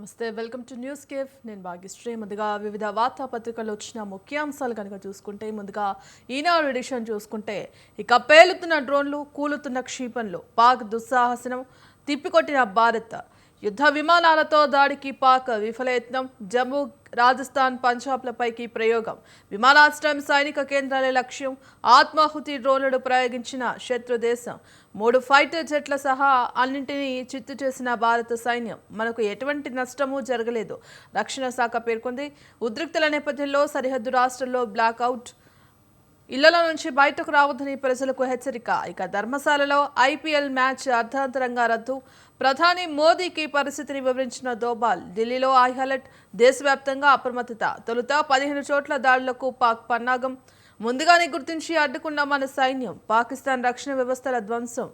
నమస్తే welcome to news cafe నేను భాగ్యశ్రీ. ముందుగా వివిధ వార్తాపత్రికల్లో వచ్చిన ముఖ్యాంశాలు కనుక చూసుకుంటే ముందుగా ఈనాడు ఎడిషన్ చూసుకుంటే ఇక పేలుతున్న డ్రోన్లు కూలుతున్న క్షిపణులు పాక్ దుస్సాహసనం తిప్పికొట్టిన భారత్ యుద్ధ విమానాలతో దాడికి పాక్ విఫలయత్నం జమ్మూ రాజస్థాన్ పంజాబ్లపైకి ప్రయోగం విమానాశ్రయం సైనిక కేంద్రాలే లక్ష్యం ఆత్మాహుతి డ్రోన్లను ప్రయోగించిన శత్రు దేశం 3 ఫైటర్ జెట్ల సహా అన్నింటినీ చిత్తు చేసిన భారత సైన్యం మనకు ఎటువంటి నష్టమూ జరగలేదు రక్షణ శాఖ పేర్కొంది. ఉద్రిక్తల నేపథ్యంలో సరిహద్దు రాష్ట్రాల్లో బ్లాక్అవుట్ ఇళ్లలో నుంచి బయటకు రావద్దని ప్రజలకు హెచ్చరిక. ఇక ధర్మశాలలో ఐపీఎల్ మ్యాచ్ అర్ధాంతరంగా రద్దు ప్రధాని మోదీకి పరిస్థితిని వివరించిన దోబాల్ ఢిల్లీలో హై అలర్ట్ దేశవ్యాప్తంగా అప్రమత్తత తొలుత 15 చోట్ల దాడులకు పాక్ పన్నాగం ముందుగానే గుర్తించి అడ్డుకున్న మన సైన్యం పాకిస్తాన్ రక్షణ వ్యవస్థల ధ్వంసం.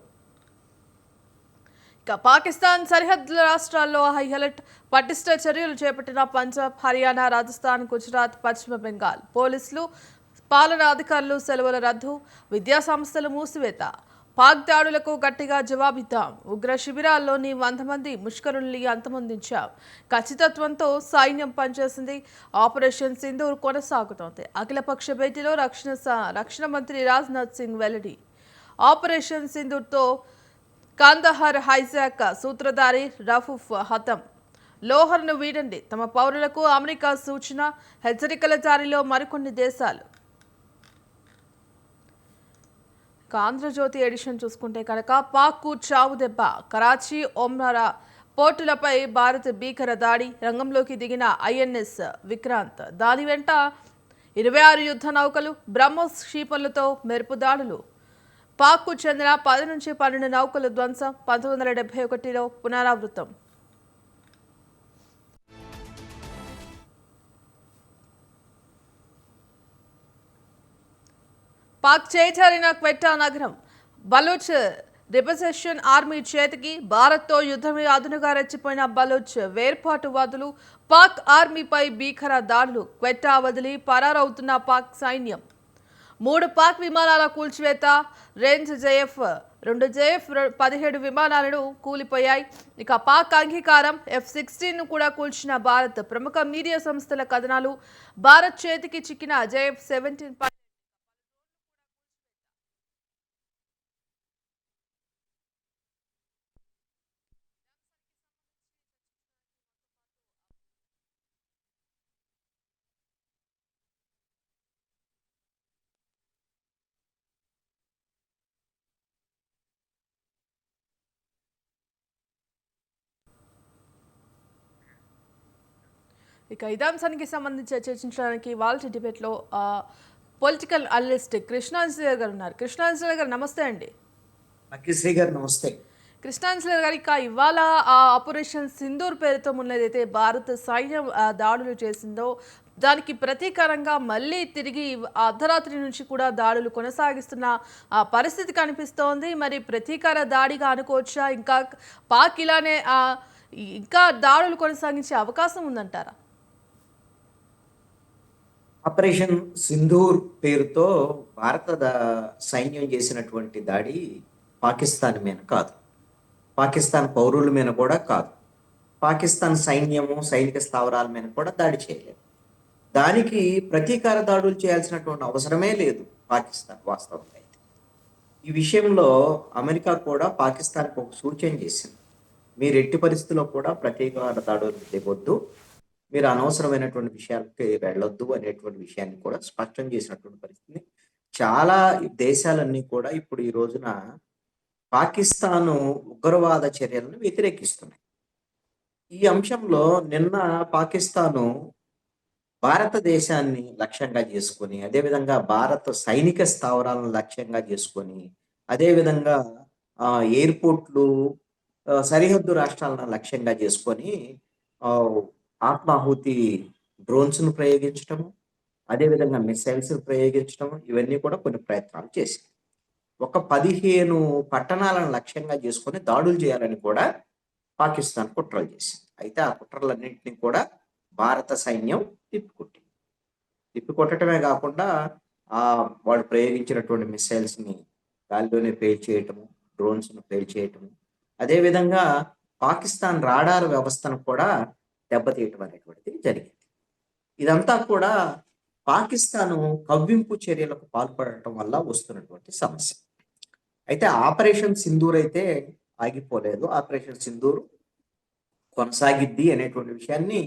ఇక పాకిస్తాన్ సరిహద్దు రాష్ట్రాల్లో హై అలర్ట్ పటిష్ట చర్యలు చేపట్టిన పంజాబ్ హర్యానా రాజస్థాన్ గుజరాత్ పశ్చిమ బెంగాల్ పోలీసులు పాలనా అధికారులు సెలవుల రద్దు విద్యా సంస్థలు మూసివేత పాక్ దాడులకు గట్టిగా జవాబిద్దాం ఉగ్ర శిబిరాల్లోని 100 మంది ముష్కరుల్ని అంతమొందించాం ఖచ్చితత్వంతో సైన్యం పనిచేసింది ఆపరేషన్ సింధూర్ కొనసాగుతోంది అఖిలపక్ష భేటీలో రక్షణ మంత్రి రాజ్నాథ్ సింగ్ వెల్లడి ఆపరేషన్ సింధూర్తో కాందహార్ హైజాక్ సూత్రధారి రఫూఫ్ హతం లోహర్ను వీడండి తమ పౌరులకు అమెరికా సూచన హెచ్చరికల జారీలో మరికొన్ని దేశాలు. ఆంధ్రజ్యోతి ఎడిషన్ చూసుకుంటే కనుక పాక్కు చావు దెబ్బ కరాచీ ఒమ్రారా పోర్టులపై భారత్ భీకర దాడి రంగంలోకి దిగిన ఐఎన్ఎస్ విక్రాంత్ దాని వెంట 26 యుద్ధ నౌకలు బ్రహ్మోస్ క్షిపణులతో మెరుపు దాడులు పాక్కు చెందిన 10 నుంచి 12 నౌకలు ధ్వంసం 1971లో పునరావృతం. పాక్ చేజారిన క్వెట్టా నగరం బలూచ్ రిపసెషన్ ఆర్మీ చేతికి భారత్తో యుద్ధమే అదునుగా రెచ్చిపోయిన బలూచ్ వేర్పాటువాదులు పాక్ ఆర్మీపై భీకర దాడులు క్వెట్టా వదిలి పరారవుతున్న పాక్ సైన్యం 3 పాక్ విమానాల కూల్చివేత రేంజ్ జేఎఫ్ 2 జేఎఫ్ 17 విమానాలను కూలిపోయాయి. ఇక పాక్ అంగీకారం F-16 కూడా కూల్చిన భారత్ ప్రముఖ మీడియా సంస్థల కథనాలు భారత్ చేతికి చిక్కిన JF-17 ఇక ఇదాంశానికి సంబంధించి చర్చించడానికి వాళ్ళ డిబేట్లో పొలిటికల్ అనలిస్ట్ కృష్ణాంజలి గారు ఉన్నారు. కృష్ణాంజలి గారు నమస్తే అండి. భాగ్యశ్రీ గారు నమస్తే. కృష్ణాంజలి గారు ఇక ఇవాళ ఆపరేషన్ సింధూర్ పేరుతో ఉన్నదైతే భారత సైన్యం దాడులు చేసిందో దానికి ప్రతీకారంగా మళ్ళీ తిరిగి అర్ధరాత్రి నుంచి కూడా దాడులు కొనసాగిస్తున్న పరిస్థితి కనిపిస్తోంది. మరి ప్రతీకార దాడిగా అనుకోవచ్చా ఇంకా పాక్ ఇలానే ఇంకా దాడులు కొనసాగించే అవకాశం ఉందంటారా? ఆపరేషన్ సింధూర్ పేరుతో భారత సైన్యం చేసినటువంటి దాడి పాకిస్తాన్ మీద కాదు, పాకిస్తాన్ పౌరుల మీద కూడా కాదు, పాకిస్తాన్ సైన్యము సైనిక స్థావరాల మీద కూడా దాడి చేయలేదు. దానికి ప్రతీకార దాడులు చేయాల్సినటువంటి అవసరమే లేదు పాకిస్తాన్ వాస్తవంగా. అయితే ఈ విషయంలో అమెరికా కూడా పాకిస్తాన్కి ఒక సూచన చేసింది, మీరు ఎట్టి పరిస్థితుల్లో కూడా ప్రతీకార దాడులు దిగొద్దు, మీరు అనవసరమైనటువంటి విషయాలకి వెళ్ళొద్దు అనేటువంటి విషయాన్ని కూడా స్పష్టం చేసినటువంటి పరిస్థితి. చాలా దేశాలన్నీ కూడా ఇప్పుడు ఈ రోజున పాకిస్తాను ఉగ్రవాద చర్యలను వ్యతిరేకిస్తున్నాయి. ఈ అంశంలో నిన్న పాకిస్తాను భారతదేశాన్ని లక్ష్యంగా చేసుకొని, అదేవిధంగా భారత సైనిక స్థావరాలను లక్ష్యంగా చేసుకొని, అదేవిధంగా ఎయిర్పోర్ట్లు సరిహద్దు రాష్ట్రాలను లక్ష్యంగా చేసుకొని ఆత్మాహుతి డ్రోన్స్ను ప్రయోగించటము, అదేవిధంగా మిసైల్స్ ప్రయోగించడం, ఇవన్నీ కూడా కొన్ని ప్రయత్నాలు చేసింది. ఒక 15 పట్టణాలను లక్ష్యంగా చేసుకొని దాడులు చేయాలని కూడా పాకిస్తాన్ కుట్రలు చేసింది. అయితే ఆ కుట్రలన్నింటినీ కూడా భారత సైన్యం తిప్పికొట్టడమే కాకుండా వాళ్ళు ప్రయోగించినటువంటి మిసైల్స్ని గాలిలోనే పేల్ చేయటము, డ్రోన్స్ను పేల్ చేయటము, అదేవిధంగా పాకిస్తాన్ రాడార్ వ్యవస్థను కూడా దెబ్బతీయటం అనేటువంటిది జరిగింది. ఇదంతా కూడా పాకిస్తాను కవ్వింపు చర్యలకు పాల్పడటం వల్ల వస్తున్నటువంటి సమస్య. అయితే ఆపరేషన్ సింధూర్ అయితే ఆగిపోలేదు. ఆపరేషన్ సింధూర్ కొనసాగిద్ది అనేటువంటి విషయాన్ని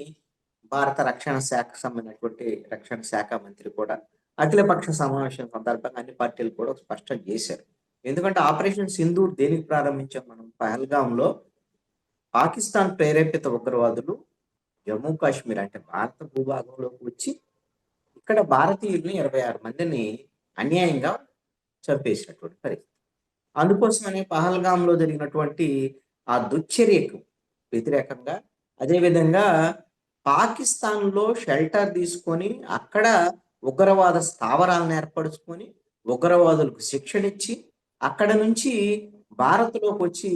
భారత రక్షణ శాఖకు సంబంధించినటువంటి రక్షణ శాఖ మంత్రి కూడా అఖిలపక్ష సమావేశం సందర్భంగా అన్ని పార్టీలు కూడా స్పష్టం చేశారు. ఎందుకంటే ఆపరేషన్ సింధూర్ దేనికి ప్రారంభించాం మనం? పహల్గాంలో పాకిస్తాన్ ప్రేరేపిత ఉగ్రవాదులు జమ్మూ కాశ్మీర్ అంటే భారత భూభాగంలోకి వచ్చి ఇక్కడ భారతీయుల్ని 26 మందిని అన్యాయంగా చంపేసినటువంటి పరిస్థితి. అందుకోసమని పహల్గాంలో జరిగినటువంటి ఆ దుశ్చర్యకు వ్యతిరేకంగా అదేవిధంగా పాకిస్తాన్‌లో షెల్టర్ తీసుకొని అక్కడ ఉగ్రవాద స్థావరాలను ఏర్పరుచుకొని ఉగ్రవాదులకు శిక్షణిచ్చి అక్కడ నుంచి భారత్‌లోకి వచ్చి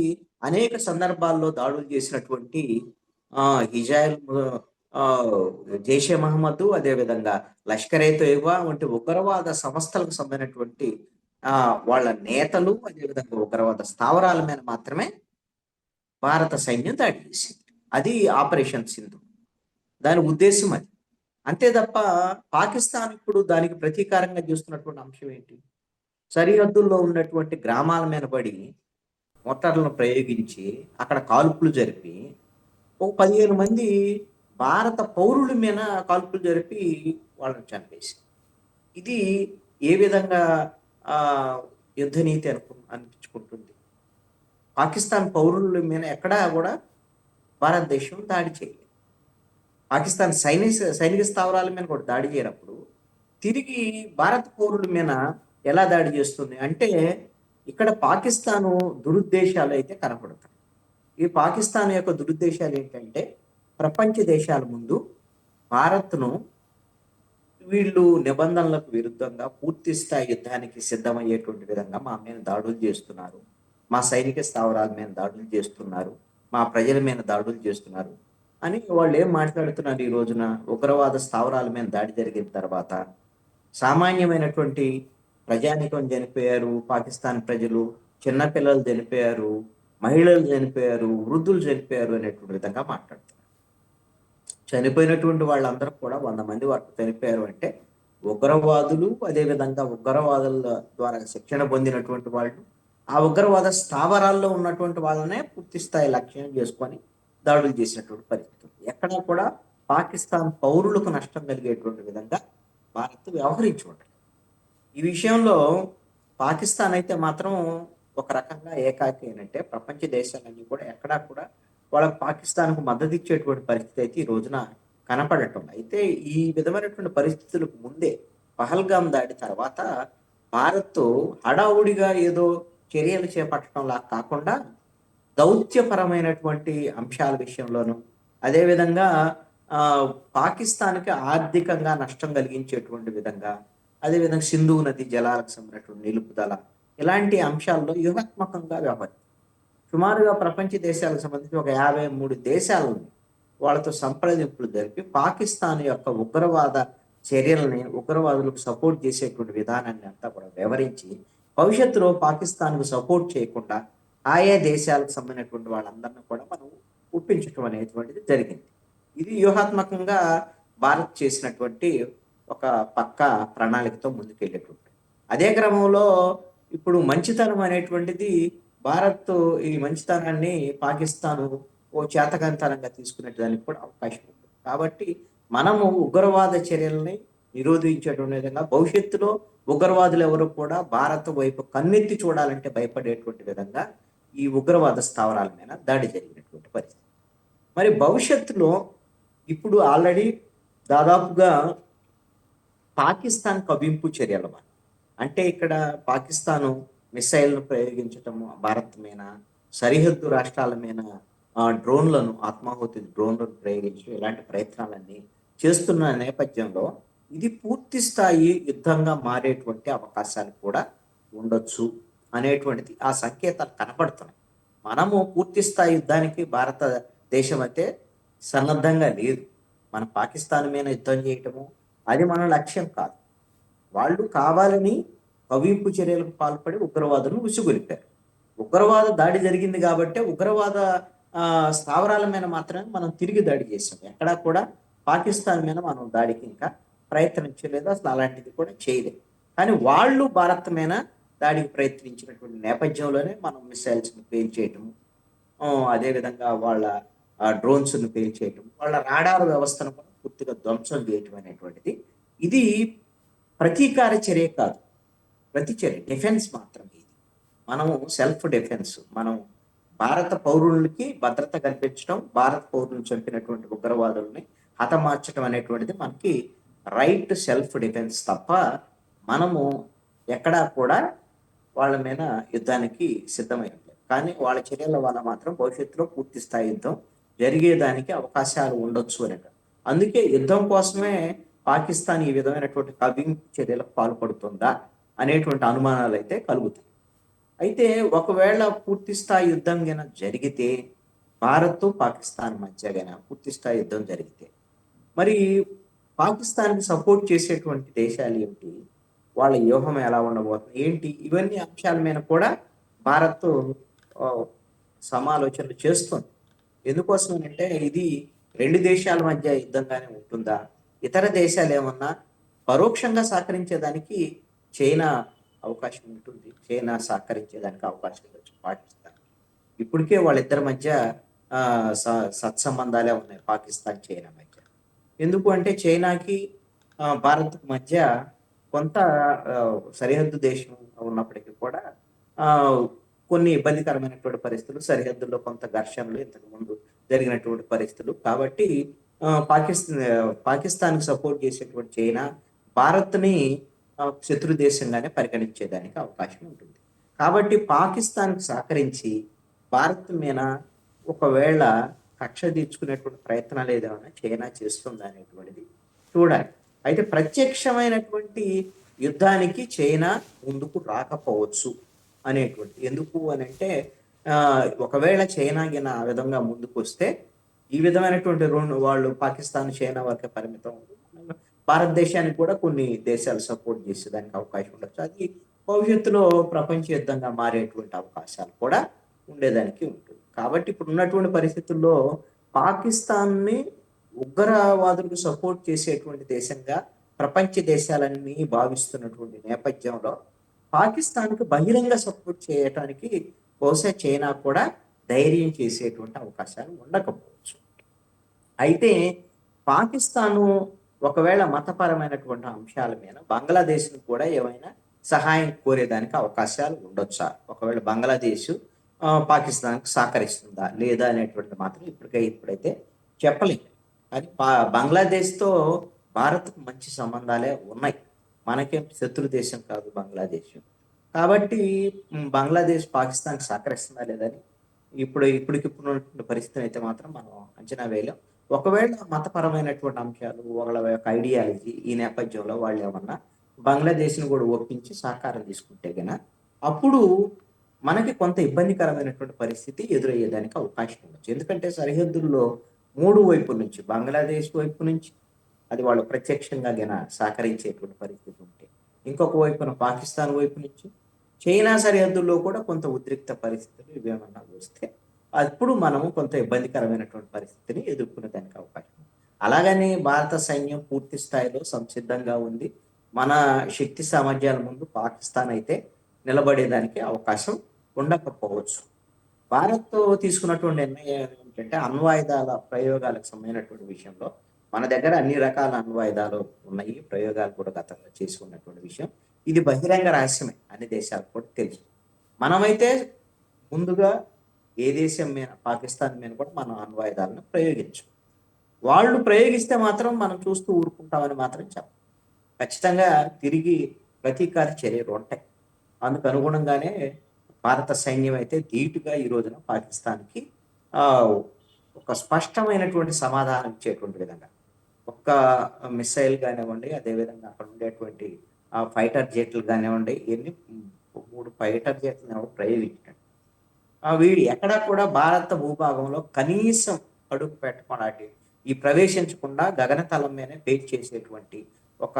అనేక సందర్భాల్లో దాడులు చేసినటువంటి హిజాయిల్ జైషే మహమ్మద్ అదేవిధంగా లష్కర్ ఏ తోయిబా వంటి ఉగ్రవాద సంస్థలకు సంబంధించినటువంటి వాళ్ళ నేతలు అదేవిధంగా ఉగ్రవాద స్థావరాల మీద మాత్రమే భారత సైన్యం దాడి చేసింది. అది ఆపరేషన్ సింధు. దాని ఉద్దేశం అది. అంతే తప్ప పాకిస్తాన్ ఇప్పుడు దానికి ప్రతీకారంగా చూస్తున్నటువంటి అంశం ఏంటి? సరిహద్దుల్లో ఉన్నటువంటి గ్రామాల మీద పడి మోటార్లను ప్రయోగించి అక్కడ కాల్పులు జరిపి ఒక 15 మంది భారత పౌరుల మీద కాల్పులు జరిపి వాళ్ళని చంపేసి ఇది ఏ విధంగా ఆ యుద్ధ నీతి అనిపించుకుంటుంది? పాకిస్తాన్ పౌరుల మీద ఎక్కడా కూడా భారతదేశం దాడి చేయలేదు. పాకిస్తాన్ సైనిక స్థావరాల మీద కూడా దాడి చేయనప్పుడు తిరిగి భారత పౌరుల మీద ఎలా దాడి చేస్తుంది అంటే ఇక్కడ పాకిస్తాను దురుద్దేశాలు అయితే కనపడతాయి. ఈ పాకిస్తాన్ యొక్క దురుద్దేశాలు ఏంటంటే ప్రపంచ దేశాల ముందు భారత్ను వీళ్ళు నిబంధనలకు విరుద్ధంగా పూర్తి స్థాయి యుద్ధానికి సిద్ధమయ్యేటువంటి విధంగా మా మీద దాడులు చేస్తున్నారు, మా సైనిక స్థావరాల మీద దాడులు చేస్తున్నారు, మా ప్రజల మీద దాడులు చేస్తున్నారు అని వాళ్ళు ఏం మాట్లాడుతున్నారు? ఈ రోజున ఉగ్రవాద స్థావరాల మీద దాడి జరిగిన తర్వాత సామాన్యమైనటువంటి ప్రజానికం చనిపోయారు, పాకిస్తాన్ ప్రజలు, చిన్నపిల్లలు చనిపోయారు, మహిళలు చనిపోయారు, వృద్ధులు చనిపోయారు అనేటువంటి విధంగా మాట్లాడుతున్నారు. చనిపోయినటువంటి వాళ్ళందరూ కూడా 100 మంది వరకు చనిపోయారు అంటే ఉగ్రవాదులు అదేవిధంగా ఉగ్రవాదుల ద్వారా శిక్షణ పొందినటువంటి వాళ్ళు ఆ ఉగ్రవాద స్థావరాల్లో ఉన్నటువంటి వాళ్ళనే పూర్తి స్థాయి లక్ష్యం చేసుకొని దాడులు చేసినటువంటి పరిస్థితి. ఎక్కడా కూడా పాకిస్తాన్ పౌరులకు నష్టం కలిగేటువంటి విధంగా భారత్ వ్యవహరించి ఉంటుంది. ఈ విషయంలో పాకిస్తాన్ అయితే మాత్రం ఒక రకంగా ఏకాకి అంటే ప్రపంచ దేశాలన్నీ కూడా ఎక్కడా కూడా వాళ్ళకి పాకిస్తాన్కు మద్దతు ఇచ్చేటువంటి పరిస్థితి అయితే ఈ రోజున కనపడటం. అయితే ఈ విధమైనటువంటి పరిస్థితులకు ముందే పహల్గాం దాడి తర్వాత భారత్ హడావుడిగా ఏదో చర్యలు చేపట్టడంలా కాకుండా దౌత్యపరమైనటువంటి అంశాల విషయంలోనూ అదేవిధంగా పాకిస్తాన్కి ఆర్థికంగా నష్టం కలిగించేటువంటి విధంగా అదేవిధంగా సింధు నది జలాలకు సంబంధించినటువంటి నిలుపుదల ఇలాంటి అంశాల్లో వ్యూహాత్మకంగా వ్యవహరించారు. సుమారుగా ప్రపంచ దేశాలకు సంబంధించి ఒక 53 దేశాలను వాళ్ళతో సంప్రదింపులు జరిపి పాకిస్తాన్ యొక్క ఉగ్రవాద చర్యలని ఉగ్రవాదులకు సపోర్ట్ చేసేటువంటి విధానాన్ని అంతా కూడా వివరించి భవిష్యత్తులో పాకిస్తాన్కు సపోర్ట్ చేయకుండా ఆయా దేశాలకు సంబంధించినటువంటి వాళ్ళందరినీ కూడా మనం ఒప్పించడం అనేటువంటిది జరిగింది. ఇది వ్యూహాత్మకంగా భారత్ చేసినటువంటి ఒక పక్క ప్రణాళికతో ముందుకెళ్ళేటువంటి. అదే క్రమంలో ఇప్పుడు మంచితనం అనేటువంటిది భారత్ ఈ మంచితనాన్ని పాకిస్తాన్ ఓ చేతకంతనంగా తీసుకునే దానికి కూడా అవకాశం ఉంది. కాబట్టి మనము ఉగ్రవాద చర్యల్ని నిరోధించేటువంటి విధంగా భవిష్యత్తులో ఉగ్రవాదులు ఎవరు కూడా భారత్ వైపు కన్నెత్తి చూడాలంటే భయపడేటువంటి విధంగా ఈ ఉగ్రవాద స్థావరాల మీద దాడి జరిగినటువంటి పరిస్థితి. మరి భవిష్యత్తులో ఇప్పుడు ఆల్రెడీ దాదాపుగా పాకిస్తాన్ కవింపు చర్యల వల్ల అంటే ఇక్కడ పాకిస్తాను మిసైల్ను ప్రయోగించటము భారత్ మీద, సరిహద్దు రాష్ట్రాల మీద డ్రోన్లను ఆత్మాహుతి డ్రోన్లను ప్రయోగించడం ఇలాంటి ప్రయత్నాలన్నీ చేస్తున్న నేపథ్యంలో ఇది పూర్తి స్థాయి యుద్ధంగా మారేటువంటి అవకాశాలు కూడా ఉండొచ్చు అనేటువంటిది ఆ సంకేతాలు కనపడుతున్నాయి. మనము పూర్తి స్థాయి యుద్ధానికి భారతదేశం అయితే సన్నద్ధంగా లేదు. మన పాకిస్తాన్ మీద యుద్ధం చేయటము అది మన లక్ష్యం కాదు. వాళ్ళు కావాలని కవింపు చర్యలకు పాల్పడి ఉగ్రవాదులను ఉసిగొలిపారు. ఉగ్రవాద దాడి జరిగింది కాబట్టి ఉగ్రవాద స్థావరాల మీద మాత్రమే మనం తిరిగి దాడి చేసాం. ఎక్కడా కూడా పాకిస్తాన్ మీద మనం దాడికి ఇంకా ప్రయత్నించలేదు. అసలు అలాంటిది కూడా చేయలేదు. కానీ వాళ్ళు భారత్ మీద దాడికి ప్రయత్నించినటువంటి నేపథ్యంలోనే మనం మిసైల్స్‌ని పేల్చేయటము, అదేవిధంగా వాళ్ళ డ్రోన్స్‌ని పేల్చేయటం, వాళ్ళ రాడార్ వ్యవస్థను కూడా పూర్తిగా ధ్వంసం చేయటం అనేటువంటిది ఇది ప్రతీకార చర్య కాదు. ప్రతిచర్య డిఫెన్స్ మాత్రమే ఇది. మనము సెల్ఫ్ డిఫెన్స్. మనం భారత పౌరులకి భద్రత కల్పించడం, భారత పౌరులను చంపినటువంటి ఉగ్రవాదుల్ని హతమార్చడం అనేటువంటిది మనకి రైట్ సెల్ఫ్ డిఫెన్స్ తప్ప, మనము ఎక్కడా కూడా వాళ్ళ మీద యుద్ధానికి సిద్ధమై ఉండలేదు. కానీ వాళ్ళ చర్యల వల్ల మాత్రం భవిష్యత్తులో పూర్తి స్థాయి యుద్ధం జరిగేదానికి అవకాశాలు ఉండొచ్చు అని. అందుకే యుద్ధం కోసమే పాకిస్తాన్ ఈ విధమైనటువంటి కవింపు చర్యలకు పాల్పడుతుందా అనేటువంటి అనుమానాలు అయితే కలుగుతాయి. అయితే ఒకవేళ పూర్తి స్థాయి యుద్ధం గన జరిగితే, భారత్ పాకిస్తాన్ మధ్య గన పూర్తి స్థాయి యుద్ధం జరిగితే, మరి పాకిస్తాన్‌కి సపోర్ట్ చేసేటువంటి దేశాలు ఏమిటి? వాళ్ళ వ్యూహం ఎలా ఉండబోతుంది? ఏంటి? ఇవన్నీ అంశాల మీద కూడా భారత్ ఆహ్, సమాలోచనలు చేస్తుంది. ఎందుకోసమనంటే ఇది 2 దేశాల మధ్య యుద్ధంగానే ఉంటుందా? ఇతర దేశాలేమన్నా పరోక్షంగా సహకరించేదానికి చైనా అవకాశం ఉంటుంది. చైనా సహకరించేదానికి అవకాశం ఉండొచ్చు పాకిస్తాన్. ఇప్పటికే వాళ్ళిద్దరి మధ్య ఆహ్, స సత్సంబంధాలే ఉన్నాయి పాకిస్తాన్, చైనా మధ్య. ఎందుకు అంటే చైనాకి భారత్‌కి మధ్య కొంత సరిహద్దు దేశం ఉన్నప్పటికీ కూడా ఆహ్, కొన్ని ఇబ్బందికరమైనటువంటి పరిస్థితులు, సరిహద్దుల్లో కొంత ఘర్షణలు ఇంతకుముందు జరిగినటువంటి పరిస్థితులు. కాబట్టి పాకిస్తాన్‌కి సపోర్ట్ చేసేటువంటి చైనా భారత్‌ని శత్రు దేశంగానే పరిగణించేదానికి అవకాశం ఉంటుంది. కాబట్టి పాకిస్తాన్‌కి సహకరించి భారత్ మీద ఒకవేళ కక్ష తీర్చుకునేటువంటి ప్రయత్నాలు ఏదేమైనా చైనా చేస్తుందా అనేటువంటిది చూడాలి. అయితే ప్రత్యక్షమైనటువంటి యుద్ధానికి చైనా ముందుకు రాకపోవచ్చు అనేటువంటిది. ఎందుకు అనంటే ఒకవేళ చైనా గిన ఆ విధంగా ముందుకొస్తే ఈ విధమైనటువంటి వాళ్ళు పాకిస్తాన్, చైనా వరకే పరిమితం. భారతదేశానికి కూడా కొన్ని దేశాలు సపోర్ట్ చేసేదానికి అవకాశం ఉండొచ్చు. అది భవిష్యత్తులో ప్రపంచ యుద్ధంగా మారేటువంటి అవకాశాలు కూడా ఉండేదానికి ఉంటుంది. కాబట్టి ఇప్పుడు ఉన్నటువంటి పరిస్థితుల్లో పాకిస్తాన్‌ని ఉగ్రవాదులకు సపోర్ట్ చేసేటువంటి దేశంగా ప్రపంచ దేశాలన్నీ భావిస్తున్నటువంటి నేపథ్యంలో పాకిస్తాన్‌కి బహిరంగ సపోర్ట్ చేయటానికి బహుశా చైనా కూడా ధైర్యం చేసేటువంటి అవకాశాలు ఉండకపోవచ్చు. అయితే పాకిస్తాను ఒకవేళ మతపరమైనటువంటి అంశాల మీద బంగ్లాదేశ్‌ని కూడా ఏమైనా సహాయం కోరేదానికి అవకాశాలు ఉండొచ్చా? ఒకవేళ బంగ్లాదేశ్ పాకిస్తాన్‌కి సహకరిస్తుందా? లేదా? అనేటువంటిది మాత్రం ఇప్పుడైతే చెప్పలేము. కానీ బంగ్లాదేశ్‌తో భారత్‌కు మంచి సంబంధాలే ఉన్నాయి. మనకేం శత్రు దేశం కాదు బంగ్లాదేశ్. కాబట్టి బంగ్లాదేశ్ పాకిస్తాన్‌కి సహకరిస్తుందా? లేదా? అని ఇప్పటికిప్పుడు ఉన్నటువంటి పరిస్థితిని అయితే మాత్రం మనం అంచనా వేయలేం. ఒకవేళ మతపరమైనటువంటి అంశాలు, వాళ్ళ యొక్క ఐడియాలజీ ఈ నేపథ్యంలో వాళ్ళేమన్నా బంగ్లాదేశ్‌ని కూడా ఒప్పించి సహకారం తీసుకుంటే అప్పుడు మనకి కొంత ఇబ్బందికరమైనటువంటి పరిస్థితి ఎదురయ్యేదానికి అవకాశం ఉండొచ్చు. ఎందుకంటే సరిహద్దుల్లో 3 వైపుల నుంచి, బంగ్లాదేశ్ వైపు నుంచి అది వాళ్ళు ప్రత్యక్షంగా సహకరించేటువంటి పరిస్థితి ఉంటే, ఇంకొక వైపున పాకిస్తాన్ వైపు నుంచి, చైనా సరిహద్దుల్లో కూడా కొంత ఉద్రిక్త పరిస్థితులు ఇవేమన్నా వస్తే అప్పుడు మనము కొంత ఇబ్బందికరమైనటువంటి పరిస్థితిని ఎదుర్కొనే దానికి అవకాశం ఉంది. అలాగని భారత సైన్యం పూర్తి స్థాయిలో సంసిద్ధంగా ఉంది. మన శక్తి సామర్థ్యాల ముందు పాకిస్తాన్ అయితే నిలబడేదానికి అవకాశం ఉండకపోవచ్చు. భారత్ తీసుకున్నటువంటి నిర్ణయం ఏంటంటే అణ్వాయుధాల ప్రయోగాలకు సంబంధించినటువంటి విషయంలో మన దగ్గర అన్ని రకాల అణ్వాయుధాలు ఉన్నాయి. ప్రయోగాలు కూడా గతంలో చేసుకున్నటువంటి విషయం. ఇది బహిరంగ రహస్యమే. అన్ని దేశాలకు కూడా తెలుసు. మనమైతే ముందుగా ఏ దేశం మీద, పాకిస్తాన్ మీద కూడా మనం అణ్వాయుధాలను ప్రయోగించం. వాళ్ళు ప్రయోగిస్తే మాత్రం మనం చూస్తూ ఊరుకుంటామని మాత్రం చెప్పం. ఖచ్చితంగా తిరిగి ప్రతీకార చర్యలు ఉంటాయి. అందుకు అనుగుణంగానే భారత సైన్యం అయితే ధీటుగా ఈ రోజున పాకిస్తాన్‌కి ఒక స్పష్టమైనటువంటి సమాధానం ఇచ్చేటువంటి విధంగా ఒక్క మిసైల్ కానివ్వండి, అదేవిధంగా అక్కడ ఉండేటువంటి ఫైటర్ జెట్లు కానివ్వండి, 3 ఫైటర్ జెట్లను ప్రయోగించాడు. వీడు ఎక్కడా కూడా భారత భూభాగంలో కనీసం అడుగు పెట్టకుండా ఈ ప్రవేశించకుండా గగనతలం మీదనే వెయిట్ చేసేటువంటి ఒక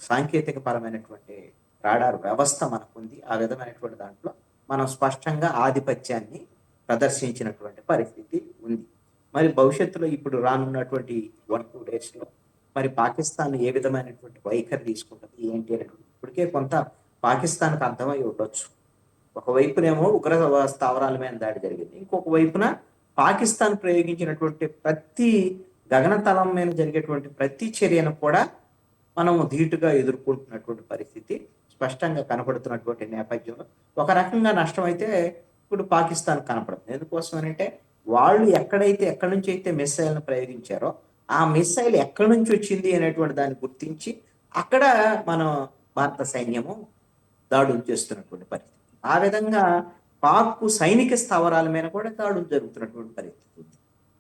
సాంకేతిక పరమైనటువంటి రాడార్ వ్యవస్థ మనకుంది. ఆ విధమైనటువంటి దాంట్లో మనం స్పష్టంగా ఆధిపత్యాన్ని ప్రదర్శించినటువంటి పరిస్థితి ఉంది. మరి భవిష్యత్తులో ఇప్పుడు రానున్నటువంటి 1-2 డేస్‌లో మరి పాకిస్తాన్ ఏ విధమైనటువంటి వైఖరి తీసుకుంటది ఏంటి అనేటువంటి ఇప్పటికే కొంత పాకిస్తాన్‌కి అర్థమై ఉండొచ్చు. ఒకవైపునేమో ఉగ్ర స్థావరాల మీద దాడి జరిగింది. ఇంకొక వైపున పాకిస్తాన్ ప్రయోగించినటువంటి ప్రతి గగనతలం మీద జరిగేటువంటి ప్రతి చర్యను కూడా మనం ధీటుగా ఎదుర్కొంటున్నటువంటి పరిస్థితి స్పష్టంగా కనపడుతున్నటువంటి నేపథ్యంలో ఒక రకంగా నష్టమైతే ఇప్పుడు పాకిస్తాన్ కనపడుతుంది. ఎందుకోసమనంటే వాళ్ళు ఎక్కడి నుంచి అయితే మిస్సైల్‌ను ప్రయోగించారో ఆ మిస్సైల్ ఎక్కడి నుంచి వచ్చింది అనేటువంటి దాన్ని గుర్తించి అక్కడ మన భారత సైన్యము దాడులు చేస్తున్నటువంటి పరిస్థితి. ఆ విధంగా పాక్ సైనిక స్థావరాల మీద కూడా దాడులు జరుగుతున్నటువంటి పరిస్థితి ఉంది.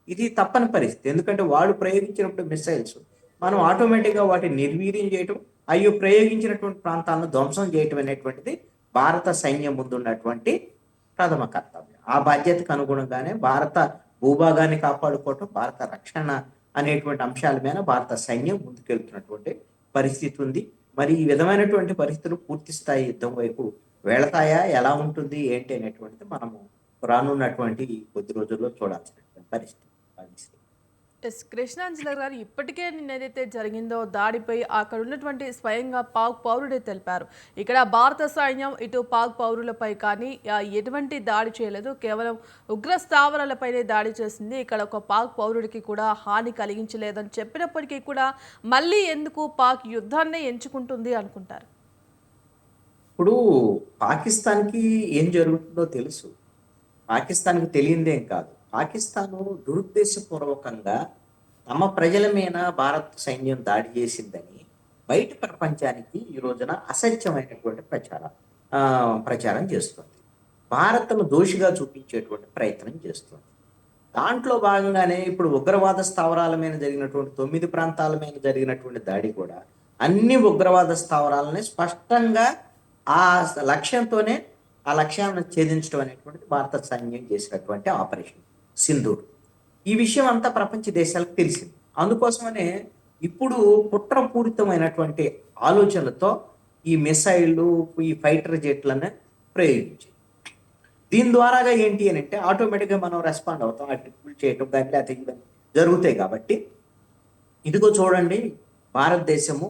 ఇది తప్పని పరిస్థితి. ఎందుకంటే వాళ్ళు ప్రయోగించినప్పుడు మిస్సైల్స్ మనం ఆటోమేటిక్‌గా వాటిని నిర్వీర్యం చేయటం, అయ్యో ప్రయోగించినటువంటి ప్రాంతాలను ధ్వంసం చేయటం అనేటువంటిది భారత సైన్యం ముందున్నటువంటి ప్రథమ కర్తవ్యం. ఆ బాధ్యతకు అనుగుణంగానే భారత భూభాగాన్ని కాపాడుకోవటం, భారత రక్షణ అనేటువంటి అంశాల మీద భారత సైన్యం ముందుకెళ్తున్నటువంటి పరిస్థితి ఉంది. మరి ఈ విధమైనటువంటి పరిస్థితులు పూర్తి స్థాయి యుద్ధం వైపు వెళతాయా? ఎలా ఉంటుంది? ఏంటి? అనేటువంటిది మనము రానున్నటువంటి ఈ కొద్ది రోజుల్లో చూడాల్సినటువంటి పరిస్థితి. ఎస్ కృష్ణాంజలి గారు ఇప్పటికే నిన్న ఏదైతే జరిగిందో దాడిపై అక్కడ ఉన్నటువంటి స్వయంగా పాక్ పౌరుడే తెలిపారు. ఇక్కడ భారత సైన్యం ఇటు పాక్ పౌరులపై కానీ ఎటువంటి దాడి చేయలేదు, కేవలం ఉగ్ర స్థావరాలపైనే దాడి చేసింది. ఇక్కడ ఒక పాక్ పౌరుడికి కూడా హాని కలిగించలేదని చెప్పినప్పటికీ కూడా మళ్ళీ ఎందుకు పాక్ యుద్ధాన్నే ఎంచుకుంటుంది అనుకుంటారు? ఇప్పుడు పాకిస్తాన్‌కి ఏం జరుగుతుందో తెలుసు. పాకిస్తాన్‌కి తెలియనిదేం కాదు. పాకిస్తాను దురుద్దేశపూర్వకంగా తమ ప్రజల మీద భారత సైన్యం దాడి చేసిందని బయట ప్రపంచానికి ఈ రోజున అసత్యమైనటువంటి ప్రచారం చేస్తుంది. భారత్‌ను దోషిగా చూపించేటువంటి ప్రయత్నం చేస్తుంది. దాంట్లో భాగంగానే ఇప్పుడు ఉగ్రవాద స్థావరాల మీద జరిగినటువంటి 9 ప్రాంతాల మీద జరిగినటువంటి దాడి కూడా అన్ని ఉగ్రవాద స్థావరాలని స్పష్టంగా ఆ లక్ష్యంతోనే ఆ లక్ష్యాలను ఛేదించడం అనేటువంటిది భారత సైన్యం చేసినటువంటి ఆపరేషన్ సింధూర్. ఈ విషయం అంతా ప్రపంచ దేశాలకు తెలిసింది. అందుకోసమనే ఇప్పుడు కుట్రపూరితమైనటువంటి ఆలోచనలతో ఈ మిసైళ్ళు, ఈ ఫైటర్ జెట్లను ప్రయోగించాయి. దీని ద్వారాగా ఏంటి అని అంటే ఆటోమేటిక్గా మనం రెస్పాండ్ అవుతాం. ఆ ట్రిప్పులు చేయటం కానీ లేకపోతే ఇవన్నీ జరుగుతాయి కాబట్టి ఇదిగో చూడండి భారతదేశము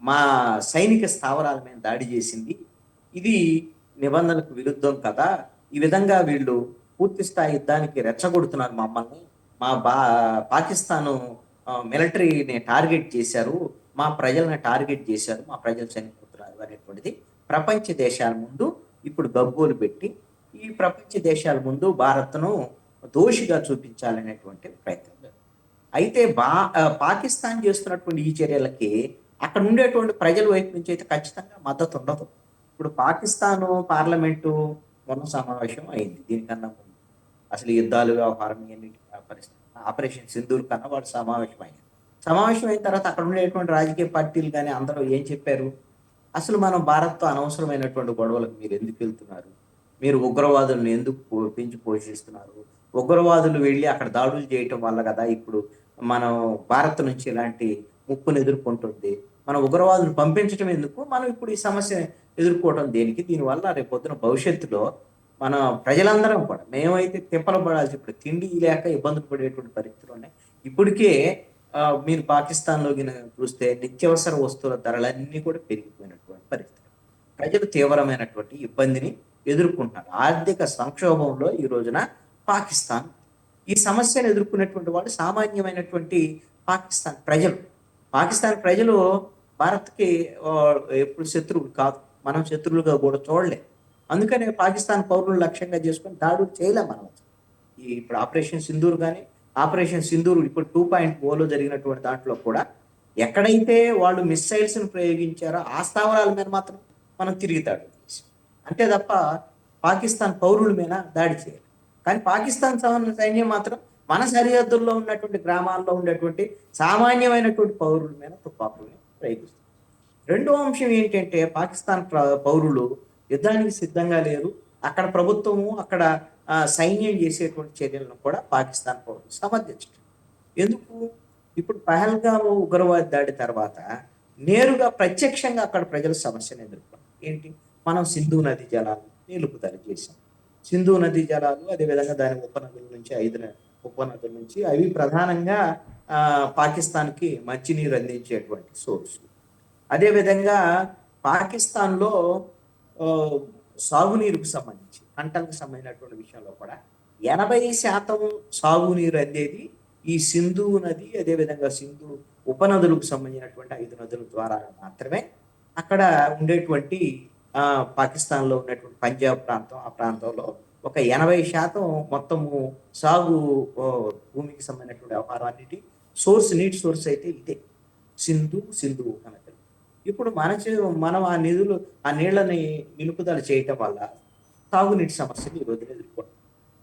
మా సైనిక స్థావరాల మీద దాడి చేసింది. ఇది నిబంధనలకు విరుద్ధం కదా. ఈ విధంగా వీళ్ళు పూర్తి స్థాయి యుద్ధానికి రెచ్చగొడుతున్నారు మమ్మల్ని. మా పాకిస్తాను మిలిటరీని టార్గెట్ చేశారు, మా ప్రజలను టార్గెట్ చేశారు, మా ప్రజలు చనిపోతున్నారు అనేటువంటిది ప్రపంచ దేశాల ముందు ఇప్పుడు గగ్గోలు పెట్టి ఈ ప్రపంచ దేశాల ముందు భారత్ను దోషిగా చూపించాలనేటువంటి ప్రయత్నం జరుగుతుంది. అయితే పాకిస్తాన్ చేస్తున్నటువంటి ఈ చర్యలకి అక్కడ ఉండేటువంటి ప్రజల వైపు నుంచి అయితే ఖచ్చితంగా మద్దతు ఉండదు. ఇప్పుడు పాకిస్తాను పార్లమెంటు మొన్న సమావేశం అయింది. దీనికన్నా ముందు అసలు యుద్ధాలు వ్యవహారం పరిస్థితి ఆపరేషన్ సింధూర్ కన్నా వాడు సమావేశం అయిన తర్వాత అక్కడ ఉండేటువంటి రాజకీయ పార్టీలు కానీ అందరూ ఏం చెప్పారు? అసలు మనం భారత్తో అనవసరమైనటువంటి గొడవలకు మీరు ఎందుకు వెళ్తున్నారు? మీరు ఉగ్రవాదులను ఎందుకు పెంచి పోషిస్తున్నారు? ఉగ్రవాదులు వెళ్ళి అక్కడ దాడులు చేయటం వల్ల కదా ఇప్పుడు మనం భారత్ నుంచి ఇలాంటి ముప్పును ఎదుర్కొంటుంది. మనం ఉగ్రవాదులను పంపించడం ఎందుకు? మనం ఇప్పుడు ఈ సమస్య ఎదుర్కోవడం దేనికి? దీనివల్ల రేపు పొద్దున భవిష్యత్తులో మన ప్రజలందరం కూడా మేమైతే తిప్పలు పడాల్సి ఇప్పుడు తిండి లేక ఇబ్బందులు పడేటువంటి పరిస్థితులు ఉన్నాయి. ఇప్పటికే మీరు పాకిస్తాన్లో చూస్తే నిత్యావసర వస్తువుల ధరలన్నీ కూడా పెరిగిపోయినటువంటి పరిస్థితి. ప్రజలు తీవ్రమైనటువంటి ఇబ్బందిని ఎదుర్కొంటున్నారు. ఆర్థిక సంక్షోభంలో ఈ రోజున పాకిస్తాన్ ఈ సమస్యను ఎదుర్కొనేటువంటి వాళ్ళు సామాన్యమైనటువంటి పాకిస్తాన్ ప్రజలు భారత్కి ఎప్పుడు శత్రువులు కాదు. మనం శత్రువులుగా కూడా చూడలేం. అందుకనే పాకిస్తాన్ పౌరులు లక్ష్యంగా చేసుకొని దాడులు చేయలేం మనం. ఇప్పుడు ఆపరేషన్ సింధూర్ కానీ ఆపరేషన్ సింధూర్ ఇప్పుడు 2.0లో జరిగినటువంటి దాంట్లో కూడా ఎక్కడైతే వాళ్ళు మిస్సైల్స్ను ప్రయోగించారో ఆ స్థావరాల మీద మాత్రం మనం తిరిగి దాడులు చేసాం. అంతే తప్ప పాకిస్తాన్ పౌరుల మీద దాడి చేయాలి. కానీ పాకిస్తాన్ సైన్యం మాత్రం మన సరిహద్దుల్లో ఉన్నటువంటి గ్రామాల్లో ఉండేటువంటి సామాన్యమైనటువంటి పౌరుల మీద తుపాకుల్ని ప్రయోగిస్తుంది. రెండో అంశం ఏంటంటే పాకిస్తాన్ పౌరులు యుద్ధానికి సిద్ధంగా లేరు. అక్కడ ప్రభుత్వము అక్కడ సైన్యం చేసేటువంటి చర్యలను కూడా పాకిస్తాన్ పౌరులు సమర్థించడం ఎందుకు? ఇప్పుడు పహల్గామ్ ఉగ్రవాద దాడి తర్వాత నేరుగా ప్రత్యక్షంగా అక్కడ ప్రజల సమస్యను ఎదుర్కొన్నారు. ఏంటి? మనం సింధు నది జలాలను నిలుపుదల చేసాం. సింధు నదీ జలాలు, అదేవిధంగా దాని ఉపనదుల నుంచి ఉపనదుల నుంచి అవి ప్రధానంగా పాకిస్తాన్కి మంచినీరు అందించేటువంటి సోర్స్. అదేవిధంగా పాకిస్తాన్లో ఆ, సాగునీరుకు సంబంధించి పంటలకు సంబంధించినటువంటి విషయంలో కూడా 80% సాగునీరు అందేది ఈ సింధు నది, అదేవిధంగా సింధు ఉపనదులకు సంబంధించినటువంటి 5 నదుల ద్వారా మాత్రమే. అక్కడ ఉండేటువంటి పాకిస్తాన్లో ఉన్నటువంటి పంజాబ్ ప్రాంతం, ఆ ప్రాంతంలో ఒక 80% మొత్తము సాగు ఆ, భూమికి సంబంధించినటువంటి వ్యవహారం అన్నిటి నీటి సోర్స్ అయితే ఇదే సింధు ఉపనదులు. ఇప్పుడు మనం ఆ నీళ్ళని నిలుపుదల చేయటం వల్ల తాగునీటి సమస్యలు ఈ రోజున ఎదుర్కొంటాం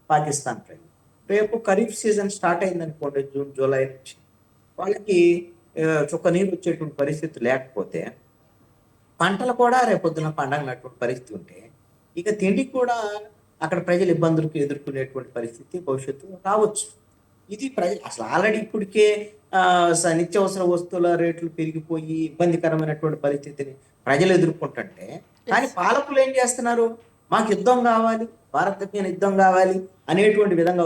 పాకిస్తాన్ ప్రజలు. రేపు ఖరీఫ్ సీజన్ స్టార్ట్ అయింది అనుకోండి, జూన్ జూలై నుంచి వాళ్ళకి చుక్క నీరు వచ్చేటువంటి పరిస్థితి లేకపోతే, పంటలు కూడా రేపొద్దున పండగనటువంటి పరిస్థితి ఉంటే, ఇక తిండికి కూడా అక్కడ ప్రజలు ఇబ్బందులకు ఎదుర్కొనేటువంటి పరిస్థితి భవిష్యత్తు రావచ్చు. ఇది ప్రజలు అసలు ఆల్రెడీ ఇప్పటికే నిత్యావసర వస్తువుల రేట్లు పెరిగిపోయి ఇబ్బందికరమైనటువంటి పరిస్థితిని ప్రజలు ఎదుర్కొంటుంటే, కానీ పాలకులు ఏం చేస్తున్నారు? మాకు యుద్ధం కావాలి, భారత్ మీద యుద్ధం కావాలి అనేటువంటి విధంగా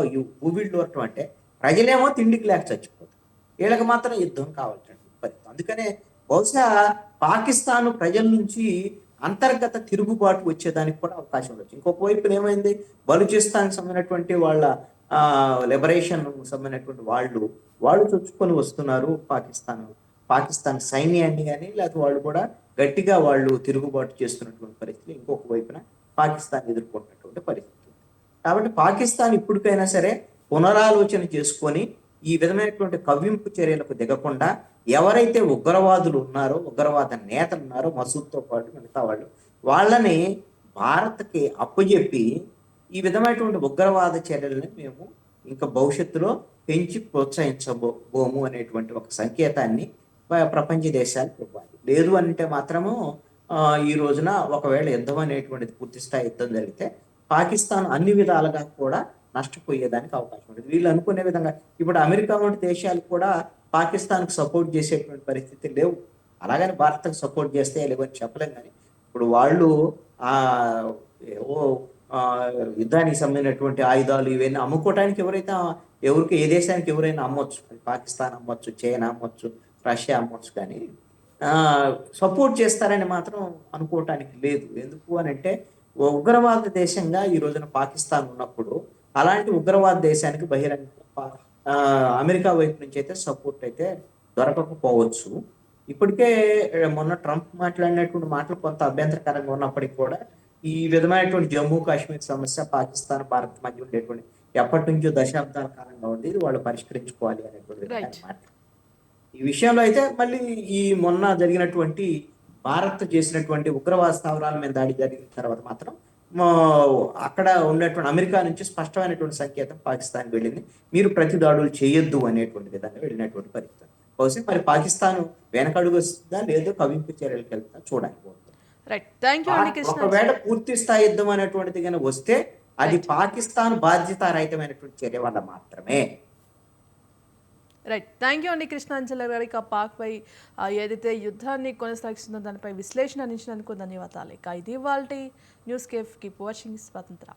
ఊబిళ్ళు వరటం అంటే, ప్రజలేమో తిండికి లేక చచ్చిపోతారు, వీళ్ళకి మాత్రం యుద్ధం కావాల్సినటువంటి పరిస్థితి. అందుకనే బహుశా పాకిస్తాన్ ప్రజల నుంచి అంతర్గత తిరుగుబాటు వచ్చేదానికి కూడా అవకాశం ఉండొచ్చు. ఇంకొక వైపున ఏమైంది, బలూచిస్తాన్ సంబంధించినటువంటి వాళ్ళ లిబరేషన్ సంబంధించినటువంటి వాళ్ళు చొచ్చుకొని వస్తున్నారు పాకిస్తాన్ సైన్యాన్ని కానీ, లేకపోతే వాళ్ళు కూడా గట్టిగా వాళ్ళు తిరుగుబాటు చేస్తున్నటువంటి పరిస్థితి ఇంకొక వైపున పాకిస్తాన్ ఎదుర్కొంటున్నటువంటి పరిస్థితి. కాబట్టి పాకిస్తాన్ ఇప్పటికైనా సరే పునరాలోచన చేసుకొని ఈ విధమైనటువంటి కవ్వింపు చర్యలకు దిగకుండా, ఎవరైతే ఉగ్రవాదులు ఉన్నారో, ఉగ్రవాద నేతలు ఉన్నారో, మసూద్తో పాటు మిగతా వాళ్ళని భారత్కి అప్పచెప్పి ఈ విధమైనటువంటి ఉగ్రవాద చర్యలని మేము ఇంకా భవిష్యత్తులో పెంచి ప్రోత్సహించబోము అనేటువంటి ఒక సంకేతాన్ని ప్రపంచ దేశాలకు ఇవ్వాలి. లేదు అంటే మాత్రము ఈ రోజున ఒకవేళ యుద్ధం అనేటువంటిది పూర్తి స్థాయి యుద్ధం జరిగితే పాకిస్తాన్ అన్ని విధాలుగా కూడా నష్టపోయేదానికి అవకాశం ఉంటుంది. వీళ్ళు అనుకునే విధంగా ఇప్పుడు అమెరికా వంటి దేశాలు కూడా పాకిస్తాన్కి సపోర్ట్ చేసేటువంటి పరిస్థితి లేవు. అలాగని భారత్కి సపోర్ట్ చేస్తే లేవని చెప్పలేం. కానీ ఇప్పుడు వాళ్ళు ఆ ఏవో యుద్ధానికి సంబంధించినటువంటి ఆయుధాలు ఇవన్నీ అమ్ముకోవడానికి ఎవరికి ఏ దేశానికి ఎవరైనా అమ్మొచ్చు. పాకిస్తాన్ అమ్మొచ్చు, చైనా అమ్మొచ్చు, రష్యా అమ్మొచ్చు. కానీ సపోర్ట్ చేస్తారని మాత్రం అనుకోవటానికి లేదు. ఎందుకు అని అంటే, ఉగ్రవాద దేశంగా ఈ రోజున పాకిస్తాన్ ఉన్నప్పుడు అలాంటి ఉగ్రవాద దేశానికి బహిరంగ అమెరికా వైపు నుంచి అయితే సపోర్ట్ అయితే దొరకకపోవచ్చు. ఇప్పటికే మొన్న ట్రంప్ మాట్లాడినటువంటి మాటలు కొంత అభ్యంతరకరంగా ఉన్నప్పటికీ కూడా ఈ విధమైనటువంటి జమ్మూ కాశ్మీర్ సమస్య పాకిస్తాన్ భారత్ మధ్య ఉండేటువంటి ఎప్పటి నుంచో దశాబ్దాల కాలంగా ఉంది, ఇది వాళ్ళు పరిష్కరించుకోవాలి అనేటువంటి మాట. ఈ విషయంలో అయితే మళ్ళీ ఈ మొన్న జరిగినటువంటి భారత్ చేసినటువంటి ఉగ్రవాద స్థావరాల మీద దాడి జరిగిన తర్వాత మాత్రం అక్కడ ఉన్నటువంటి అమెరికా నుంచి స్పష్టమైనటువంటి సంకేతం పాకిస్తాన్ వెళ్ళింది, మీరు ప్రతి దాడులు చేయొద్దు అనేటువంటి విధంగా వెళ్ళినటువంటి పరిస్థితి. బహుశా మరి పాకిస్తాన్ వెనకడుగు వస్తుందా లేదో కవింపు చర్యలకు వెళ్తా చూడాలి. ఒకవేళ పూర్తి స్థాయి యుద్ధం అనేటువంటిది కనుక వస్తే అది పాకిస్తాన్ బాధ్యతారహితమైనటువంటి చర్య వల్ల మాత్రమే. రైట్, థ్యాంక్ యూ అండి కృష్ణాంజలి గారు. ఇక పాక్పై ఏదైతే యుద్ధాన్ని కొనసాగిస్తుందో దానిపై విశ్లేషణ అందించినందుకు ధన్యవాదాలు. ఇక ఇది వాళ్ళ న్యూస్ కేఫ్. కీప్ వాచింగ్ స్వతంత్ర.